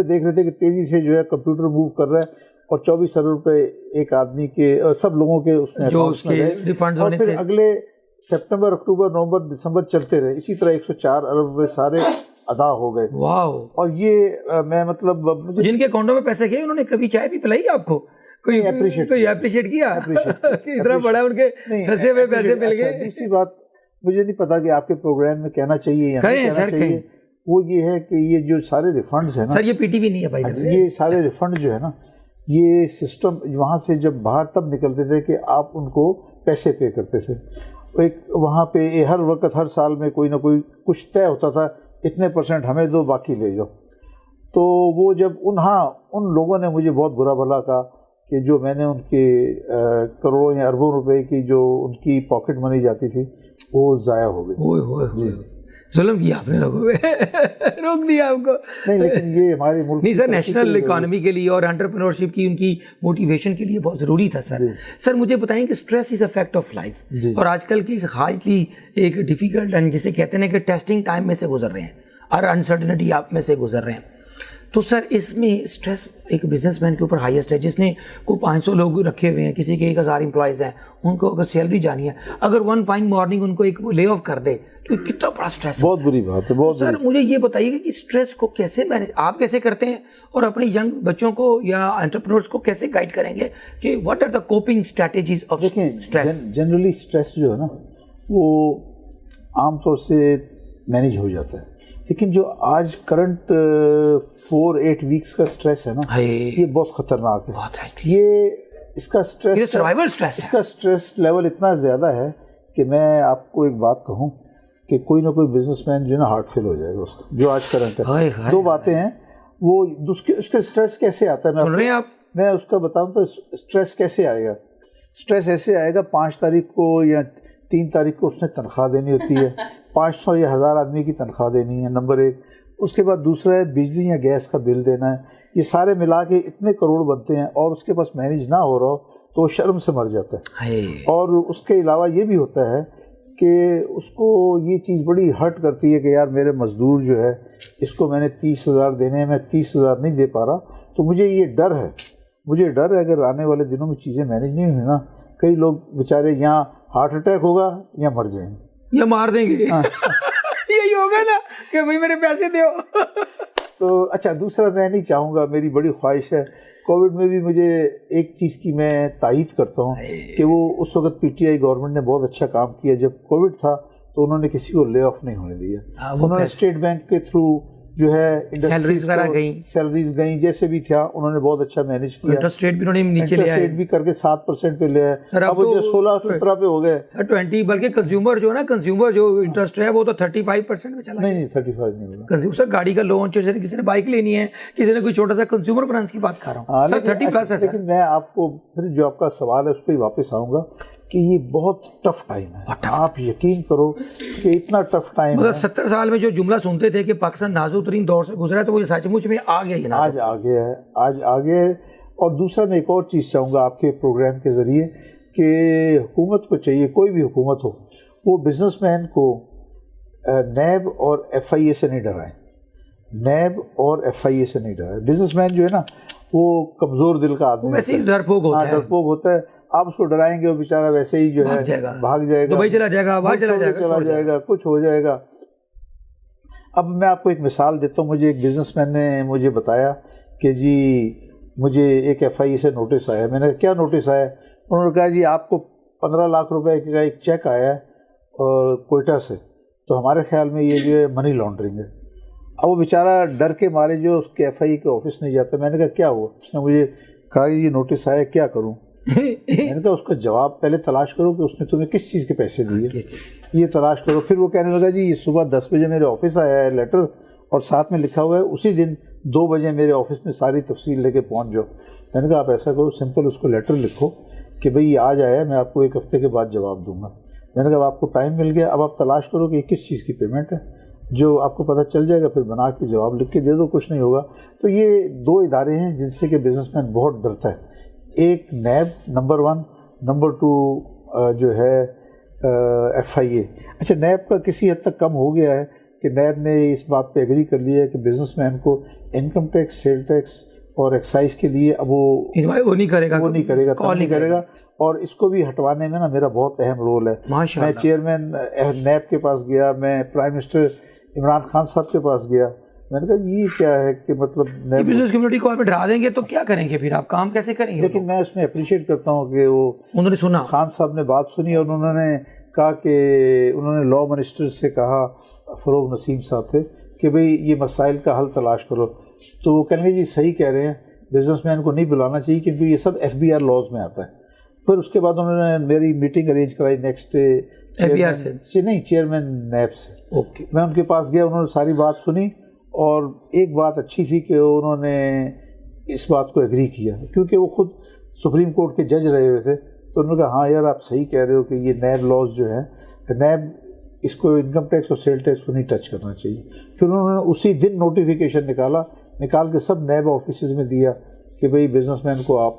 B: دیکھ رہے تھے کہ تیزی سے جو ہے کمپیوٹر موو کر رہا ہے، اور 24 ارب روپے ایک آدمی کے سب لوگوں کے اس میں اکاؤنٹس میں گئے. اور پھر اگلے سپتمبر، اکتوبر، نومبر، دسمبر چلتے رہے، اسی طرح 104 ارب روپے سارے ادا ہو گئے.
A: واو. اور
B: یہ میں مطلب
A: جن کے اکاؤنٹوں میں پیسے گئے، انہوں نے کبھی چائے بھی پلائی آپ کو؟ کوئی اپریشیٹ کیا اتنا بڑا ان کے پھنسے ہوئے پیسے مل گئے؟
B: دوسری بات مجھے نہیں پتا کہ آپ کے پروگرام میں کہنا چاہیے یا نہیں کہنا چاہیے، وہ یہ ہے کہ یہ جو سارے ریفنڈز ہیں نا
A: سر، یہ PTV نہیں ہے بھائی،
B: یہ سارے ریفنڈ جو ہے نا، یہ سسٹم وہاں سے جب باہر تب نکلتے تھے کہ آپ ان کو پیسے پے کرتے تھے. ایک وہاں پہ ہر وقت ہر سال میں کوئی نہ کوئی کچھ طے ہوتا تھا، اتنے % ہمیں دو، باقی لے جاؤ. تو وہ جب ان لوگوں نے مجھے بہت برا بھلا کہا کہ جو میں نے ان کے کروڑوں یا اربوں روپے کی جو ان کی پاکٹ منی جاتی تھی وہ ضائع ہو گئی.
A: جی ظلم کیا آپ نے لوگوں پہ روک دیا آپ کو.
B: نہیں لیکن یہ ہمارے ملک
A: نہیں سر, نیشنل اکانومی کے لیے اور انٹرپرینورشپ کی ان کی موٹیویشن کے لیے بہت ضروری تھا سر. سر مجھے بتائیں کہ stress is a fact of life, اور آج کل کی ہائیلی ایک ڈیفیکلٹ اینڈ جسے کہتے ہیں کہ ٹیسٹنگ ٹائم میں سے گزر رہے ہیں اور انسرٹنٹی آپ میں سے گزر رہے ہیں. تو سر اس میں اسٹریس ایک بزنس مین کے اوپر ہائیسٹ ہے, جس نے کوئی 500 لوگ رکھے ہوئے ہیں, کسی کے 1000 امپلائیز ہیں, ان کو اگر سیلری جانی ہے, اگر ون فائن مارننگ ان کو ایک لے آف کر دے تو کتنا بڑا اسٹریس ہے.
B: بہت بری بات ہے. بہت
A: سر مجھے یہ بتائیے کہ اسٹریس کو کیسے مینیج آپ کیسے کرتے ہیں, اور اپنے ینگ بچوں کو یا انٹرپرینورس کو کیسے گائیڈ کریں گے کہ what are the coping strategies of stress.
B: Generally stress جو ہے نا وہ عام طور سے مینیج ہو جاتا ہے, لیکن جو آج کرنٹ 4-8 ویکس کا اسٹریس ہے نا یہ بہت خطرناک ہے. یہ اس کا اسٹریس لیول اتنا زیادہ ہے کہ میں آپ کو ایک بات کہوں کہ کوئی نہ کوئی بزنس مین جو ہے نا ہارٹ فیل ہو جائے گا اس کا, جو آج کرنٹ ہے. 2 باتیں ہیں, وہ اس کا اسٹریس کیسے آتا ہے میں اس کا بتاؤں تو اسٹریس کیسے آئے گا. اسٹریس ایسے آئے گا 5 تاریخ کو یا 3 تاریخ کو اس نے تنخواہ دینی ہوتی ہے, 500 یا 1000 آدمی کی تنخواہ دینی ہے, نمبر 1. اس کے بعد دوسرا ہے بجلی یا گیس کا بل دینا ہے. یہ سارے ملا کے اتنے کروڑ بنتے ہیں, اور اس کے پاس مینیج نہ ہو رہا ہو تو وہ شرم سے مر جاتا ہے. اور اس کے علاوہ یہ بھی ہوتا ہے کہ اس کو یہ چیز بڑی ہرٹ کرتی ہے کہ یار میرے مزدور جو ہے اس کو میں نے 30,000 دینے ہیں, میں 30,000 نہیں دے پا رہا. تو مجھے یہ ڈر ہے اگر آنے والے دنوں میں چیزیں مینیج نہیں ہوئی نا, کئی لوگ بیچارے یہاں ہارٹ اٹیک ہوگا یا مر جائیں گے
A: یا مار دیں گے. یہی ہوگا نا کہ بھائی میرے پیسے دو.
B: تو اچھا, دوسرا میں نہیں چاہوں گا, میری بڑی خواہش ہے, کووڈ میں بھی مجھے ایک چیز کی میں تائید کرتا ہوں کہ وہ اس وقت پی ٹی آئی گورنمنٹ نے بہت اچھا کام کیا. جب کووڈ تھا تو انہوں نے کسی کو لے آف نہیں ہونے دیا. انہوں نے اسٹیٹ بینک کے تھرو جو ہے سیلریز گئیں, جیسے بھی تھا انہوں نے بہت اچھا مینیج کیا.
A: انٹرسٹ ریٹ بھی انہوں نے نیچے لے آئے,
B: بھی کر کے 7% پہ لے آئے, اب وہ 16-17 پہ ہو گئے
A: 20. بلکہ کنزیومر جو ہے نا, کنزیومر جو انٹرسٹ ہے وہ تو 35% میں چلا.
B: نہیں 35 نہیں ہوگا.
A: کنزیومر سر گاڑی کا لون, کسی نے بائک لینی ہے, کسی نے کوئی چھوٹا سا کنزیومر فائنانس کی بات کر رہا ہوں, 30+ ہے.
B: لیکن میں آپ کو پھر جو آپ کا سوال ہے اس پہ واپس آؤں گا کہ یہ بہت ٹف ٹائم ہے. آپ یقین کرو کہ اتنا ٹف ٹائم ہے.
A: 70 سال میں جو جملہ سنتے تھے کہ پاکستان نازک ترین دور سے گزرا ہے, تو وہ سچ مچ میں آ گیا ہے.
B: آج آ گیا ہے. اور دوسرا میں ایک اور چیز چاہوں گا آپ کے پروگرام کے ذریعے کہ حکومت کو چاہیے, کوئی بھی حکومت ہو, وہ بزنس مین کو نیب اور ایف آئی اے سے نہیں ڈرائیں. نیب اور ایف آئی اے سے نہیں ڈرائیں. بزنس مین جو ہے نا وہ کمزور دل کا آدمی,
A: ویسے ہی ڈرپوک
B: ہوتا ہے. آپ اس کو ڈرائیں گے وہ بیچارہ ویسے ہی جو ہے بھاگ جائے گا,
A: دبئی چلا جائے گا, باہر چلا
B: جائے گا, کچھ ہو جائے گا. اب میں آپ کو ایک مثال دیتا ہوں. مجھے ایک بزنس مین نے مجھے بتایا کہ جی مجھے ایک ایف آئی اے سے نوٹس آیا. میں نے کہا کیا نوٹس آیا؟ انہوں نے کہا جی آپ کو 15 لاکھ روپے کا ایک چیک آیا ہے کوئٹہ سے, تو ہمارے خیال میں یہ جو ہے منی لانڈرنگ ہے. اب وہ بیچارہ ڈر کے مارے جو اس کے ایف آئی اے کے آفس نہیں جاتا. میں نے کہا کیا ہوا؟ اس نے مجھے کہا یہ نوٹس آیا, کیا کروں؟ میں نے کہا اس کا جواب پہلے تلاش کرو کہ اس نے تمہیں کس چیز کے پیسے دیے, یہ تلاش کرو. پھر وہ کہنے لگا جی یہ صبح 10 بجے میرے آفس آیا ہے لیٹر, اور ساتھ میں لکھا ہوا ہے اسی دن 2 بجے میرے آفس میں ساری تفصیل لے کے پہنچ جاؤ. میں نے کہا آپ ایسا کرو, سمپل اس کو لیٹر لکھو کہ بھئی یہ آج آیا ہے, میں آپ کو 1 ہفتے کے بعد جواب دوں گا. میں نے کہا اب آپ کو ٹائم مل گیا, اب آپ تلاش کرو کہ یہ کس چیز کی پیمنٹ ہے, جو آپ کو پتہ چل جائے گا پھر بنا کے جواب لکھ کے دے دو, کچھ نہیں ہوگا. تو یہ 2 ادارے ہیں جن سے کہ بزنس مین بہت ڈرتا ہے. ایک نیب نمبر 1, نمبر 2 جو ہے ایف آئی اے. اچھا نیب کا کسی حد تک کم ہو گیا ہے کہ نیب نے اس بات پہ ایگری کر لیا ہے کہ بزنس مین کو انکم ٹیکس, سیل ٹیکس اور ایکسائز کے لیے اب وہ نہیں کرے گا. اور اس کو بھی ہٹوانے میں نا میرا بہت اہم رول ہے. میں چیئرمین نیب کے پاس گیا, میں پرائم منسٹر عمران خان صاحب کے پاس گیا. میں نے کہا یہ کیا ہے کہ مطلب
A: بزنس کمیونٹی کو آپ ڈرا دیں گے تو کیا کریں گے پھر, آپ کام کیسے کریں گے؟
B: لیکن میں اس میں اپریشیٹ کرتا ہوں کہ
A: انہوں نے سنا,
B: خان صاحب نے بات سنی, اور انہوں نے کہا کہ انہوں نے لا منسٹر سے کہا, فروغ نسیم صاحب تھے, کہ بھئی یہ مسائل کا حل تلاش کرو. تو وہ کہنے جی صحیح کہہ رہے ہیں, بزنس مین کو نہیں بلانا چاہیے کیونکہ یہ سب ایف بی آر لاز میں آتا ہے. پھر اس کے بعد انہوں نے میری میٹنگ ارینج کرائی نیکسٹ ڈے, نہیں چیئرمین نیب سے.
A: اوکے,
B: میں ان کے پاس گیا, انہوں نے ساری بات سنی, اور ایک بات اچھی تھی کہ انہوں نے اس بات کو ایگری کیا کیونکہ وہ خود سپریم کورٹ کے جج رہے ہوئے تھے. تو انہوں نے کہا ہاں یار آپ صحیح کہہ رہے ہو کہ یہ نیب لاز جو ہے, نیب اس کو انکم ٹیکس اور سیل ٹیکس کو نہیں ٹچ کرنا چاہیے. پھر انہوں نے اسی دن نوٹیفیکیشن نکال کے سب نیب آفیسز میں دیا کہ بھئی بزنس مین کو آپ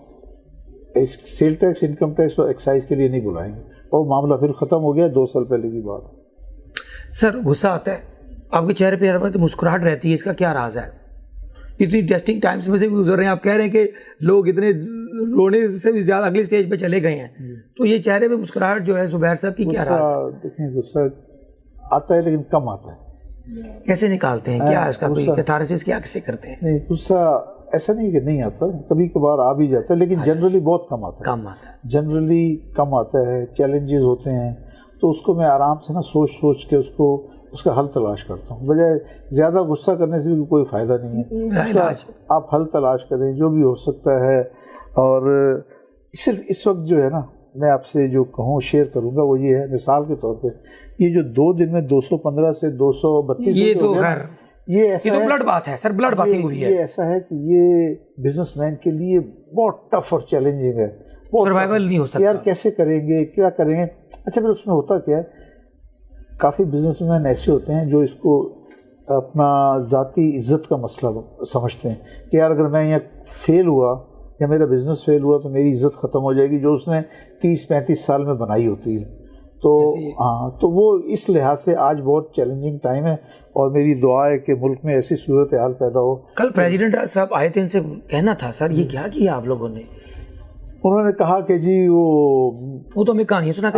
B: سیل ٹیکس, انکم ٹیکس اور ایکسائز کے لیے نہیں بلائیں گے, اور معاملہ پھر ختم ہو گیا. 2 سال پہلے کی بات.
A: سر غصہ آتا ہے آپ کے چہرے پہ ہر وقت مسکراہٹ رہتی ہے, اس کا کیا راز ہے؟ اتنی ٹیسٹنگ ٹائمس میں سے بھی گزر رہے ہیں, آپ کہہ رہے ہیں کہ لوگ اتنے رونے سے بھی زیادہ اگلی اسٹیج پہ چلے گئے ہیں, تو یہ چہرے پہ مسکراہٹ جو ہے زبیر صاحب کی کیا راز ہے؟
B: دیکھیں غصہ آتا ہے لیکن کم آتا ہے.
A: کیسے نکالتے ہیں, کیا اس کا کوئی کیتھارسس کیا کیسے کرتے ہیں؟
B: نہیں, غصہ ایسا نہیں کہ نہیں آتا, کبھی کبھار آ بھی جاتا ہے لیکن جنرلی بہت کم آتا ہے.
A: کم آتا ہے
B: جنرلی کم آتا ہے. چیلنجز ہوتے ہیں تو اس کو میں آرام سے نا سوچ کے اس کا حل تلاش کرتا ہوں. بجائے زیادہ غصہ کرنے سے بھی کوئی فائدہ نہیں ہے. آپ حل تلاش کریں جو بھی ہو سکتا ہے. اور صرف اس وقت جو ہے نا میں آپ سے جو کہوں شیئر کروں گا وہ یہ ہے, مثال کے طور پہ یہ جو 2 دن میں 215 سے 232
A: یہ تو خیر
B: یہ ایسا
A: تو بلڈ بات ہے سر, بلڈ باتنگ ہوئی ہے.
B: یہ ایسا ہے کہ یہ بزنس مین کے لیے بہت ٹف اور چیلنجنگ ہے.
A: سروائیول نہیں ہو سکتا
B: یار کیسے کریں گے, کیا کریں گے. اچھا پھر اس میں ہوتا کیا ہے, کافی بزنس مین ایسے ہوتے ہیں جو اس کو اپنا ذاتی عزت کا مسئلہ سمجھتے ہیں کہ یار اگر میں یہاں فیل ہوا یا میرا بزنس فیل ہوا تو میری عزت ختم ہو جائے گی جو اس نے 30-35 سال میں بنائی ہوتی ہے. تو ہاں, تو وہ اس لحاظ سے آج بہت چیلنجنگ ٹائم ہے, اور میری دعا ہے کہ ملک میں ایسی صورتحال پیدا ہو.
A: کل پریزیڈنٹ صاحب آئے تھے, ان سے کہنا تھا سر یہ کیا کیا آپ لوگوں نے؟
B: انہوں نے کہا کہ جی
A: وہ تو ہمیں کہانی سنا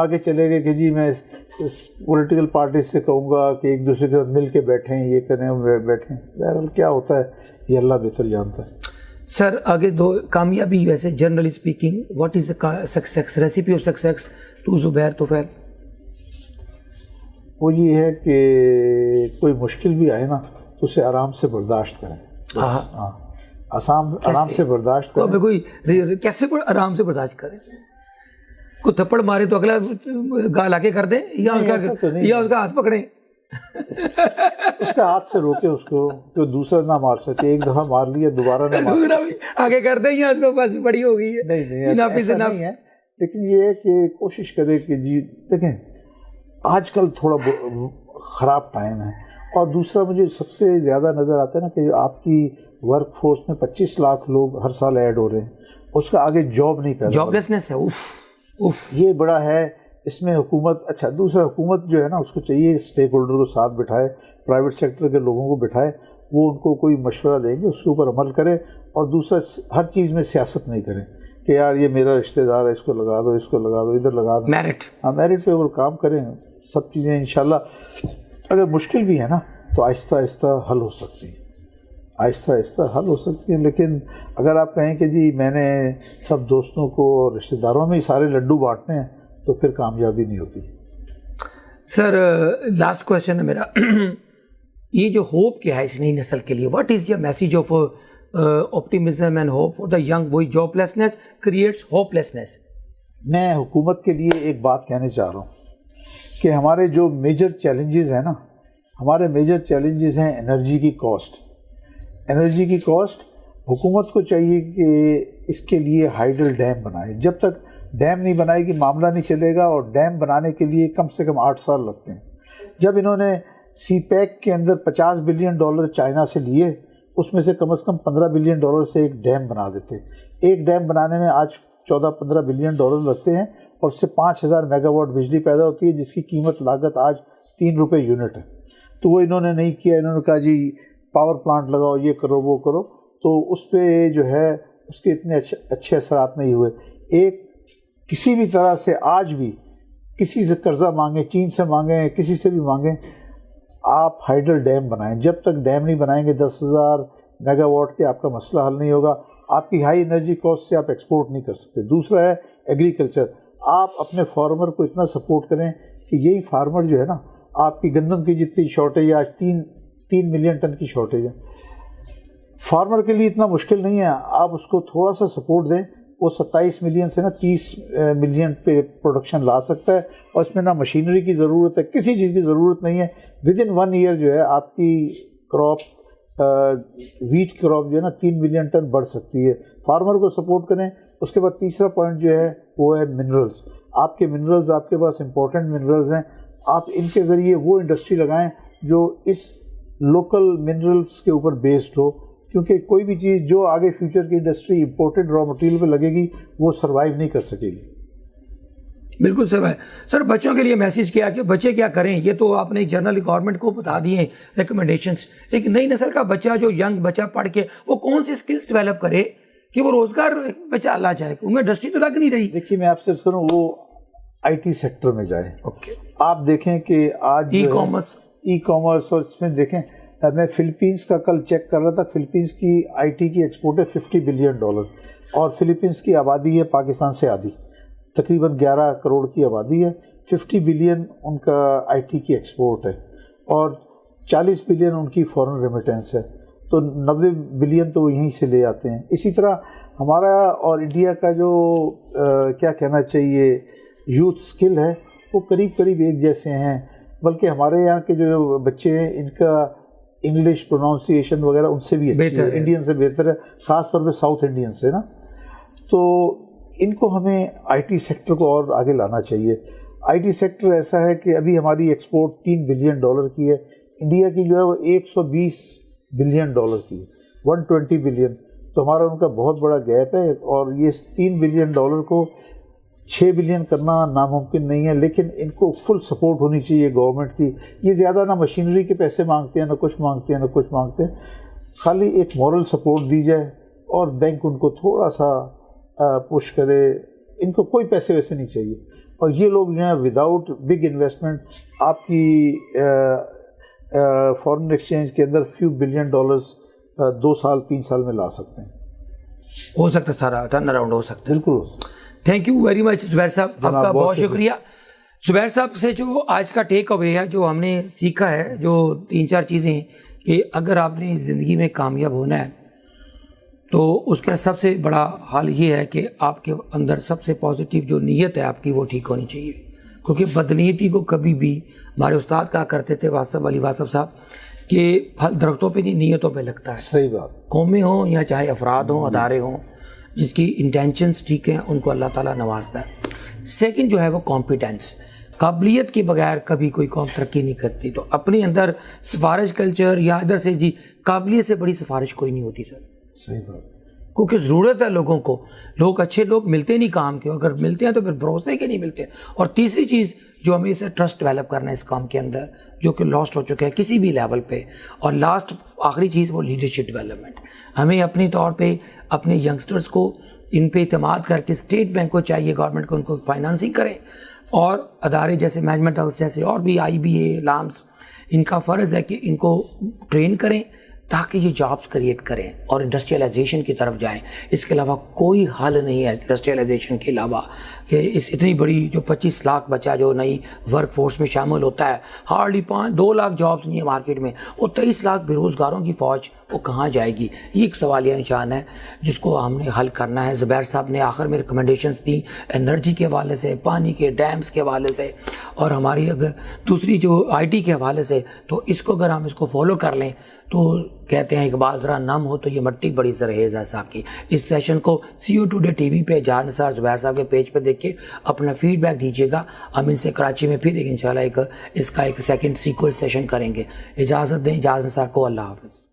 B: کے چلے گئے کہ جی میں اس پولیٹیکل پارٹی سے کہوں گا کہ ایک دوسرے کے ساتھ مل کے بیٹھیں, یہ کریں بیٹھیں. بہرحال کیا ہوتا ہے یہ اللہ بہتر جانتا ہے.
A: سر آگے کامیابی ویسے generally speaking what is the success, recipe of success to Zubair Tufail?
B: وہ یہ ہے کہ کوئی مشکل بھی آئے نا تو اسے آرام سے برداشت کریں. ہاں آرام سے برداشت کریں.
A: کوئی کیسے آرام سے برداشت کریں؟ کوئی تھپڑ مارے تو اگلا گال آگے کر دیں یا اس کا ہاتھ پکڑیں؟
B: اس کا ہاتھ سے روکے اس کو کہ دوسرا نہ مار سکے. ایک دفعہ مار لیا دوبارہ نہ مار سکے,
A: آگے کر دیں یا اس کو بس بڑی ہو گئی ہے.
B: نہیں ایسا نہیں ہے, لیکن یہ ہے کہ کوشش کرے کہ جی دیکھیں آج کل تھوڑا خراب ٹائم ہے. اور دوسرا مجھے سب سے زیادہ نظر آتا ہے نا کہ جو آپ کی ورک فورس میں 25 لاکھ لوگ ہر سال ایڈ ہو رہے ہیں, اس کا آگے جاب نہیں پیدا,
A: جاب لیسنس ہے.
B: یہ بڑا ہے. اس میں حکومت, اچھا دوسرا حکومت جو ہے نا اس کو چاہیے اسٹیک ہولڈر کو ساتھ بٹھائے, پرائیویٹ سیکٹر کے لوگوں کو بٹھائے, وہ ان کو کوئی مشورہ دیں گے اس کے اوپر عمل کرے. اور دوسرا ہر چیز میں سیاست نہیں کریں کہ یار یہ میرا رشتہ دار ہے اس کو لگا دو, اس کو لگا دو, ادھر لگا دو.
A: میرٹ,
B: ہاں میرٹ پہ اوپر کام کریں. سب چیزیں انشاءاللہ اگر مشکل بھی ہے نا تو آہستہ آہستہ حل ہو سکتی ہیں, آہستہ آہستہ حل ہو سکتی ہیں. لیکن اگر آپ کہیں کہ جی میں نے سب دوستوں کو اور رشتہ داروں میں ہی سارے لڈو بانٹنے ہیں تو پھر کامیابی نہیں ہوتی.
A: سر لاسٹ کویشچن ہے میرا, یہ جو ہوپ کیا ہے اس نئی نسل کے لیے, what is your message of optimism and hope for the young? وہی joblessness creates hopelessness. میں
B: حکومت کے لیے ایک بات کہنا چاہ رہا ہوں کہ ہمارے جو میجر چیلنجز ہیں نا, ہمارے میجر چیلنجز ہیں انرجی کی کاسٹ. انرجی کی کاسٹ حکومت کو چاہیے کہ اس کے لیے ہائیڈل ڈیم بنائے. جب تک ڈیم نہیں بنائے گی معاملہ نہیں چلے گا, اور ڈیم بنانے کے لیے کم سے کم 8 سال لگتے ہیں. جب انہوں نے سی پیک کے اندر $50 بلین چائنا سے لیے, اس میں سے کم 15 بلین ڈالر سے ایک ڈیم بنا دیتے. ایک ڈیم بنانے میں آج 14-15 بلین ڈالر لگتے ہیں, اور اس سے 5000 میگا واٹ بجلی پیدا ہوتی ہے جس کی قیمت لاگت آج $3 یونٹ ہے. تو وہ انہوں نے نہیں کیا, انہوں نے کہا جی پاور پلانٹ لگاؤ, یہ کرو وہ کرو. تو اس پہ جو ہے اس کے اتنے اچھے اثرات نہیں ہوئے. ایک کسی بھی طرح سے آج بھی کسی سے قرضہ مانگیں, چین سے مانگیں, کسی سے بھی مانگیں, آپ ہائیڈل ڈیم بنائیں. جب تک ڈیم نہیں بنائیں گے 10,000 میگا واٹ کے آپ کا مسئلہ حل نہیں ہوگا. آپ کی ہائی انرجی کاسٹ سے آپ ایکسپورٹ نہیں کر سکتے. دوسرا ہے ایگریکلچر. آپ اپنے فارمر کو اتنا سپورٹ کریں کہ یہی فارمر جو ہے نا, آپ کی گندم کی جتنی شارٹیج ہے آج 3 ملین ٹن کی شارٹیج ہے. فارمر کے لیے اتنا مشکل نہیں ہے, آپ اس کو تھوڑا سا سپورٹ دیں, وہ 27 ملین سے نا 30 ملین پہ پروڈکشن لا سکتا ہے. اور اس میں نہ مشینری کی ضرورت ہے, کسی چیز کی ضرورت نہیں ہے. ودن 1 ایئر جو ہے آپ کی کراپ, ویٹ کراپ جو ہے نا 3 ملین ٹن بڑھ سکتی ہے. فارمر کو سپورٹ کریں. اس کے بعد تیسرا پوائنٹ جو ہے وہ ہے منرلز. آپ کے منرلز, آپ کے پاس امپورٹنٹ منرلز ہیں, آپ ان کے ذریعے وہ انڈسٹری لگائیں جو اس لوکل منرلس کے اوپر بیسڈ ہو، کیونکہ کوئی بھی چیز جو آگے فیوچر کی انڈسٹری امپورٹڈ را مٹیریل پہ لگے گی وہ سروائیو نہیں کر سکے گی۔
A: بالکل سر بچوں کے لیے میسیج کیا کہ بچے کیا کریں، یہ تو آپ نے جنرل گورنمنٹ کو بتا دیے ریکمنڈیشنس، ایک نئی نسل کا بچہ جو ینگ بچہ پڑھ کے وہ کون سی سکلز ڈیولپ کرے کہ وہ روزگار بچہ لا جائے، ان میں انڈسٹری تو لگ نہیں رہی۔
B: دیکھیے میں آپ سے کروں، وہ آئی ٹی سیکٹر میں جائیں۔
A: اوکے،
B: آپ دیکھیں کہ آج ای کامرس اور اس میں دیکھیں، میں فلپینس کا کل چیک کر رہا تھا، فلپینس کی آئی ٹی کی ایکسپورٹ ہے $50 بلین، اور فلپینس کی آبادی ہے پاکستان سے آدھی، تقریباً 11 کروڑ کی آبادی ہے، 50 بلین ان کا آئی ٹی کی ایکسپورٹ ہے، اور 40 بلین ان کی فورن ریمیٹنس ہے، تو 90 بلین تو وہ یہیں سے لے آتے ہیں۔ اسی طرح ہمارا اور انڈیا کا جو کیا کہنا چاہیے یوتھ سکل ہے وہ قریب ایک جیسے ہیں، بلکہ ہمارے یہاں کے جو بچے ہیں ان کا انگلش پروناؤنسیشن وغیرہ ان سے بھی اچھی ہے، انڈین سے بہتر ہے، خاص طور پہ ساؤتھ انڈین سے نا۔ تو ان کو ہمیں آئی ٹی سیکٹر کو اور آگے لانا چاہیے۔ آئی ٹی سیکٹر ایسا ہے کہ ابھی ہماری ایکسپورٹ $3 بلین کی ہے، انڈیا کی جو ہے وہ $120 بلین کی ہے، 120 بلین، تو ہمارا ان کا بہت بڑا گیپ ہے، اور یہ $3 بلین کو 6 بلین کرنا ناممکن نہیں ہے، لیکن ان کو فل سپورٹ ہونی چاہیے گورنمنٹ کی۔ یہ زیادہ نہ مشینری کے پیسے مانگتے ہیں، نہ کچھ مانگتے ہیں، خالی ایک مورل سپورٹ دی جائے اور بینک ان کو تھوڑا سا پش کرے، ان کو کوئی پیسے ویسے نہیں چاہیے، اور یہ لوگ جو ہیں وداؤٹ بگ انویسٹمنٹ آپ کی فارن ایکسچینج کے اندر فیو بلین ڈالرز 2 سال 3 سال میں لا سکتے ہیں،
A: ہو سکتا ہے سارا ٹرن اراؤنڈ ہو سکتا ہے۔
B: بالکل ہو سکتا ہے۔
A: تھینک یو ویری مچ زبیر صاحب، آپ کا بہت شکریہ۔ زبیر صاحب سے جو آج کا ٹیک اوے ہے، جو ہم نے سیکھا ہے، جو 3-4 چیزیں کہ اگر آپ نے زندگی میں کامیاب ہونا ہے تو اس کا سب سے بڑا حال یہ ہے کہ آپ کے اندر سب سے پازیٹیو جو نیت ہے آپ کی وہ ٹھیک ہونی چاہیے، کیونکہ بدنیتی کو کبھی بھی، ہمارے استاد کہا کرتے تھے واصف علی واصف صاحب، کہ پھل درختوں پہ نہیں نیتوں پہ لگتا ہے۔
B: صحیح بات۔
A: قومیں ہوں یا چاہے افراد ہوں، ادارے ہوں، جس کی انٹینشنز ٹھیک ہیں ان کو اللہ تعالیٰ نوازتا ہے۔ سیکنڈ جو ہے وہ کمپیٹنس، قابلیت کے بغیر کبھی کوئی قوم ترقی نہیں کرتی، تو اپنے اندر سفارش کلچر یا ادھر سے جی قابلیت سے بڑی سفارش کوئی نہیں ہوتی سر،
B: صحیح بات،
A: کیونکہ ضرورت ہے لوگوں کو، لوگ اچھے لوگ ملتے نہیں کام کے، اور اگر ملتے ہیں تو پھر بھروسے کے نہیں ملتے۔ اور تیسری چیز جو ہمیں اسے ٹرسٹ ڈیولپ کرنا ہے اس کام کے اندر، جو کہ لاسٹ ہو چکا ہے کسی بھی لیول پہ، اور لاسٹ آخری چیز وہ لیڈرشپ ڈیولپمنٹ۔ ہمیں اپنے طور پہ اپنے ینگسٹرز کو ان پہ اعتماد کر کے، اسٹیٹ بینک کو چاہیے گورنمنٹ کو ان کو فائنانسنگ کریں، اور ادارے جیسے مینجمنٹ ہاؤس جیسے اور بھی IBA لامس، ان کا فرض ہے کہ ان کو ٹرین کریں تاکہ یہ جابس کریٹ کریں اور انڈسٹریلائزیشن کی طرف جائیں۔ اس کے علاوہ کوئی حل نہیں ہے انڈسٹریلائزیشن کے علاوہ، کہ اس اتنی بڑی جو 25 لاکھ بچہ جو نئی ورک فورس میں شامل ہوتا ہے، ہارڈلی 2 لاکھ جابس نہیں ہے مارکیٹ میں، اور 23 لاکھ بے روزگاروں کی فوج وہ کہاں جائے گی؟ یہ ایک سوالیہ نشان ہے جس کو ہم نے حل کرنا ہے۔ زبیر صاحب نے آخر میں ریکمنڈیشنز دی انرجی کے حوالے سے، پانی کے ڈیمز کے حوالے سے، اور ہماری اگر دوسری جو IT کے حوالے سے، تو اس کو اگر ہم اس کو فالو کر لیں تو کہتے ہیں اقبال ذرا نم ہو تو یہ مٹی بڑی زرخیز ہے ساقی۔ اس سیشن کو CO Today TV پہ جہاں نثار زبیر صاحب کے پیج پہ دیکھ کے اپنا فیڈ بیک دیجیے گا۔ ہم ان سے کراچی میں پھر انشاءاللہ اس کا ایک سیکنڈ سیکوئل سیشن کریں گے۔ اجازت دیں اجازت نثار کو، اللہ حافظ۔